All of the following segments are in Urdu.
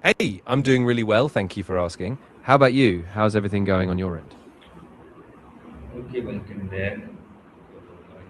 Hey, I'm doing really well, thank you for asking. How about you? How's everything going on your end? Okay, welcome back.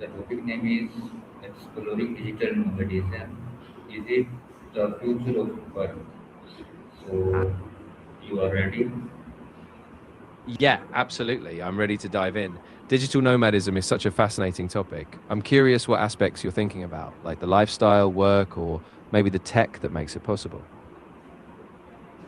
the topic name is exploring digital nomadism. Is it the future of work? So you are ready? Yeah, absolutely. I'm ready to dive in. Digital nomadism is such a fascinating topic. I'm curious what aspects you're thinking about, like the lifestyle, work, or maybe the tech that makes it possible.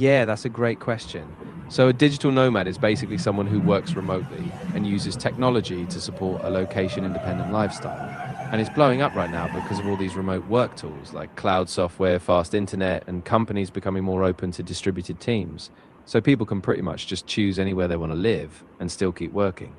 Yeah, that's a great question. So, a digital nomad is basically someone who works remotely and uses technology to support a location independent lifestyle. And it's blowing up right now because of all these remote work tools like cloud software, fast internet, and companies becoming more open to distributed teams. So, people can pretty much just choose anywhere they want to live and still keep working.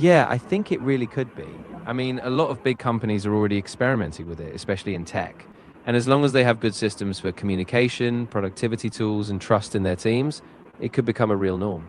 yeah, I think it really could be. I mean, a lot of big companies are already experimenting with it, especially in tech. And as long as they have good systems for communication, productivity tools, and trust in their teams, it could become a real norm.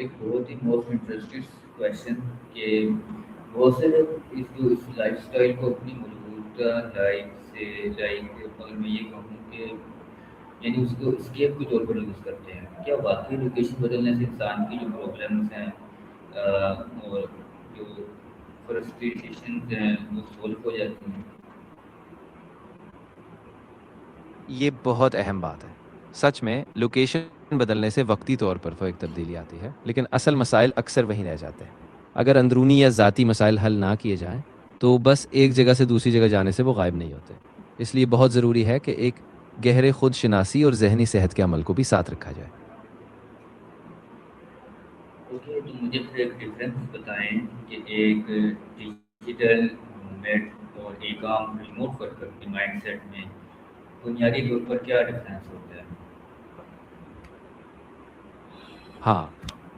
ایک بہت ہی موسٹ انٹرسٹڈ کویشچن کہ بہت سے لوگ اس لائف اسٹائل کو اپنی موجودہ لائف سے لائک اگر میں یہ کہوں کہ یعنی اس کو اسکیپ کے طور پر یوز کرتے ہیں. کیا واقعی لوکیشن بدلنے سے انسان کی جو پرابلمس ہیں اور جو فرسٹریشنز ہیں وہ سولو ہو جاتی ہیں؟ یہ بہت اہم بات ہے. سچ میں لوکیشن بدلنے سے وقتی طور پر تو ایک تبدیلی آتی ہے، لیکن اصل مسائل اکثر وہیں رہ جاتے ہیں. اگر اندرونی یا ذاتی مسائل حل نہ کیے جائیں تو بس ایک جگہ سے دوسری جگہ جانے سے وہ غائب نہیں ہوتے. اس لیے بہت ضروری ہے کہ ایک گہرے خود شناسی اور ذہنی صحت کے عمل کو بھی ساتھ رکھا جائے. اوکے، تو مجھے پھر ایک ڈفرینس بتائیں کہ ایک ڈیجیٹل موومنٹ اور ایک عام ریموٹ ورکر کے مائنڈ سیٹ میں بنیادی طور پر کیا ڈفرینس ہوتا ہے؟ ہاں،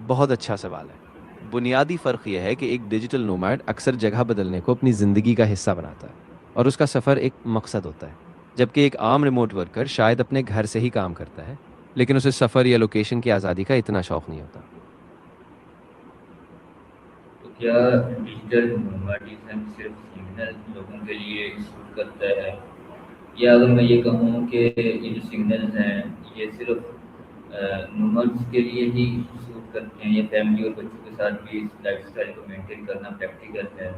بہت اچھا سوال ہے. بنیادی فرق یہ ہے کہ ایک ڈیجیٹل نومیڈ اکثر جگہ بدلنے کو اپنی زندگی کا حصہ بناتا ہے اور اس کا سفر ایک مقصد ہوتا ہے، جبکہ ایک عام ریموٹ ورکر شاید اپنے گھر سے ہی کام کرتا ہے لیکن اسے سفر یا لوکیشن کی آزادی کا اتنا شوق نہیں ہوتا. تو کیا ڈیجیٹل نومیڈزم صرف سگنل لوگوں کے لیے سوٹ کرتا ہے، یا اگر میں یہ کہوں کہ یہ جو سگنلز ہیں یہ صرف نومرز کے لیے ہی سوٹ کرتے ہیں، یا فیملی اور بچوں کے ساتھ بھی اس لائف اسٹائل کو مینٹین کرنا پریکٹیکل ہے؟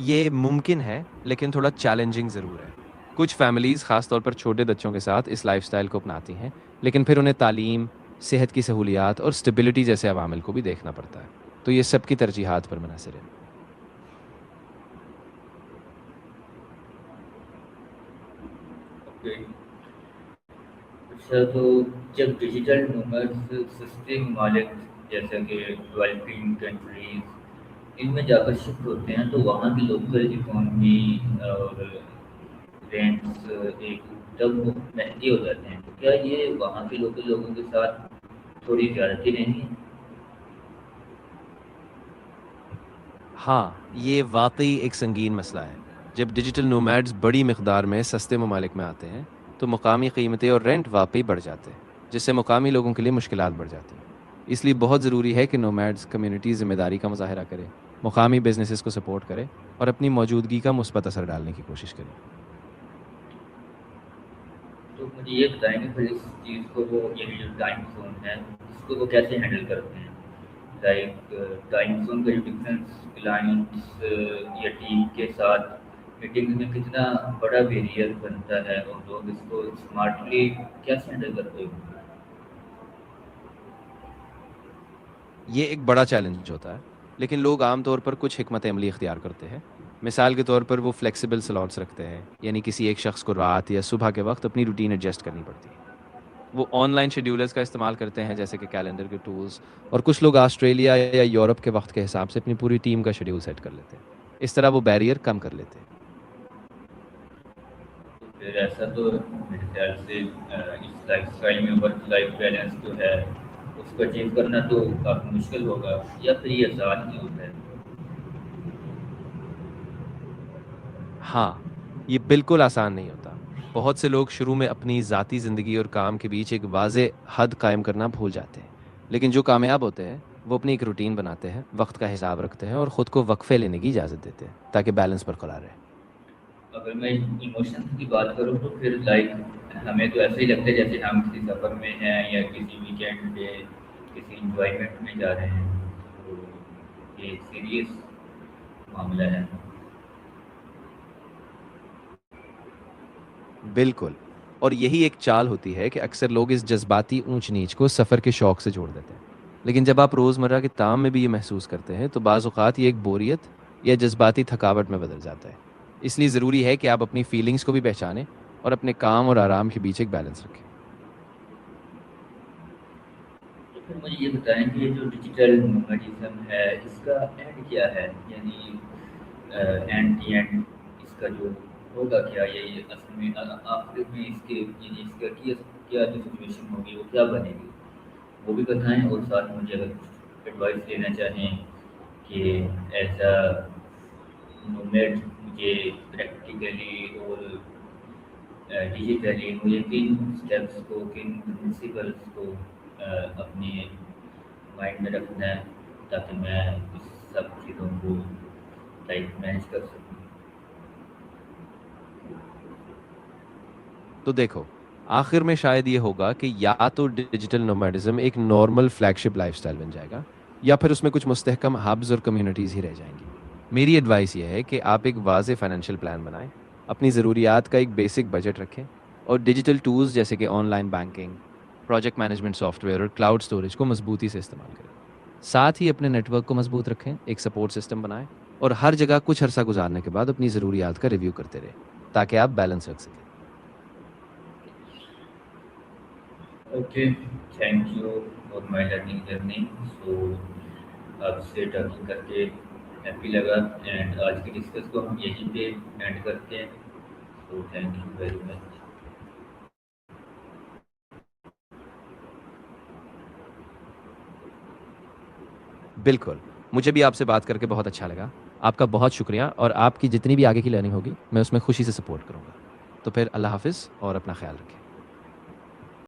یہ ممکن ہے لیکن تھوڑا چیلنجنگ ضرور ہے. کچھ فیملیز خاص طور پر چھوٹے بچوں کے ساتھ اس لائف سٹائل کو اپناتی ہیں، لیکن پھر انہیں تعلیم، صحت کی سہولیات اور سٹیبلٹی جیسے عوامل کو بھی دیکھنا پڑتا ہے. تو یہ سب کی ترجیحات پر منحصر ہے. اوکے، اچھا، تو جب ڈیجیٹل نومرز سستے ممالک جیسا کہ ڈیولپنگ کنٹریز ان میں جا کر شفٹ ہوتے ہیں تو وہاں کی لوکل اکانومی اور رینٹس ایک جب مہنگے ہو جاتے ہیں، تو کیا یہ وہاں کے لوکل لوگوں کے ساتھ تھوڑی زیادتی نہیں ہے؟ ہاں، یہ واقعی ایک سنگین مسئلہ ہے. جب ڈیجیٹل نومیڈز بڑی مقدار میں سستے ممالک میں آتے ہیں تو مقامی قیمتیں اور رینٹ واقعی بڑھ جاتے ہیں، جس سے مقامی لوگوں کے لیے مشکلات بڑھ جاتی ہیں. اس لیے بہت ضروری ہے کہ نومیڈز کمیونٹی ذمہ داری کا مظاہرہ کرے، مقامی بزنسز کو سپورٹ کرے اور اپنی موجودگی کا مثبت اثر ڈالنے کی کوشش کرے. تو مجھے یہ بتائیں کہ پھر اس چیز کو وہ یعنی جو ٹائم زون ہے اس کو وہ کیسے ہینڈل کرتے ہیں؟ لائک ٹائم زون کا جو ڈفرینس کلائنٹس یا ٹیم کے ساتھ میٹنگ میں کتنا بڑا بیریئر بنتا ہے اور لوگ اس کو اسمارٹلی کیسے ہینڈل کرتے ہیں؟ یہ ایک بڑا چیلنج ہوتا ہے، لیکن لوگ عام طور پر کچھ حکمت عملی اختیار کرتے ہیں. مثال کے طور پر وہ فلیکسیبل سلاٹس رکھتے ہیں، یعنی کسی ایک شخص کو رات یا صبح کے وقت اپنی روٹین ایڈجسٹ کرنی پڑتی ہے. وہ آن لائن شیڈیولرز کا استعمال کرتے ہیں جیسے کہ کیلنڈر کے ٹولز، اور کچھ لوگ آسٹریلیا یا یورپ کے وقت کے حساب سے اپنی پوری ٹیم کا شیڈیول سیٹ کر لیتے ہیں. اس طرح وہ بیریئر کم کر لیتے ہیں. تو پھر ایسا تو میرے خیال سے اس لائف اسٹائل میں ورک لائف بیلنس جو ہے اس کو اچیو کرنا تو کافی مشکل ہوگا، یا پھر یہ آسان ہی ہوتا ہے؟ ہاں، یہ بالکل آسان نہیں ہوتا. بہت سے لوگ شروع میں اپنی ذاتی زندگی اور کام کے بیچ ایک واضح حد قائم کرنا بھول جاتے ہیں، لیکن جو کامیاب ہوتے ہیں وہ اپنی ایک روٹین بناتے ہیں، وقت کا حساب رکھتے ہیں اور خود کو وقفے لینے کی اجازت دیتے ہیں تاکہ بیلنس برقرار رہے. اگر میں ایموشنس کی بات کروں تو پھر لائک ہمیں تو ایسا ہی لگتا ہے جیسے ہم کسی سفر میں ہیں یا کسی ویکینڈ پہ کسی انجوائمنٹ میں جا رہے ہیں. تو یہ ایک سیریس معاملہ ہے. بالکل، اور یہی ایک چال ہوتی ہے کہ اکثر لوگ اس جذباتی اونچ نیچ کو سفر کے شوق سے جوڑ دیتے ہیں. لیکن جب آپ روزمرہ کے کام میں بھی یہ محسوس کرتے ہیں تو بعض اوقات یہ ایک بوریت یا جذباتی تھکاوٹ میں بدل جاتا ہے. اس لیے ضروری ہے کہ آپ اپنی فیلنگز کو بھی پہچانیں اور اپنے کام اور آرام کے بیچ ایک بیلنس رکھیں. تو پھر مجھے یہ بتائیں کہ یہ جو ڈیجیٹل نومیڈزم ہے اس کا اینڈ کیا ہے؟ یعنی اینڈ اس کا جو ہوگا کیا، یہ اصل میں آخر میں اس کے یعنی اس کا کیا جو سچویشن ہوگی وہ کیا بنے گی، وہ بھی بتائیں. اور ساتھ مجھے اگر کچھ ایڈوائس لینا چاہیں کہ ایز اے نومیڈ مجھے پریکٹیکلی اور ڈیجیٹلی مجھے کن اسٹیپس کو، کن پرنسپلس کو اپنے مائنڈ میں رکھنا ہے تاکہ میں اس سب چیزوں کو لائک مینیج کر سکوں. تو دیکھو، آخر میں شاید یہ ہوگا کہ یا تو ڈیجیٹل نومیڈزم ایک نارمل فلیگ شپ لائف سٹائل بن جائے گا، یا پھر اس میں کچھ مستحکم ہبز اور کمیونٹیز ہی رہ جائیں گی. میری ایڈوائس یہ ہے کہ آپ ایک واضح فائنینشیل پلان بنائیں، اپنی ضروریات کا ایک بیسک بجٹ رکھیں، اور ڈیجیٹل ٹولز جیسے کہ on line banking, project management soft where اور کلاؤڈ اسٹوریج کو مضبوطی سے استعمال کریں. ساتھ ہی اپنے نیٹ ورک کو مضبوط رکھیں، ایک سپورٹ سسٹم بنائیں، اور ہر جگہ کچھ عرصہ گزارنے کے بعد اپنی ضروریات کا ریویو کرتے رہیں تاکہ آپ بیلنس رکھ سکیں. Okay, thank you for my learning journey. So آپ سے ٹاکنگ کر کے ہیپی لگا، اینڈ آج کی ڈسکس کو ہم یہیں پہ اینڈ کرتے ہیں. So thank you very much. بالکل، مجھے بھی آپ سے بات کر کے بہت اچھا لگا. آپ کا بہت شکریہ، اور آپ کی جتنی بھی آگے کی لرننگ ہوگی میں اس میں خوشی سے سپورٹ کروں گا. تو پھر اللہ حافظ اور اپنا خیال رکھیں.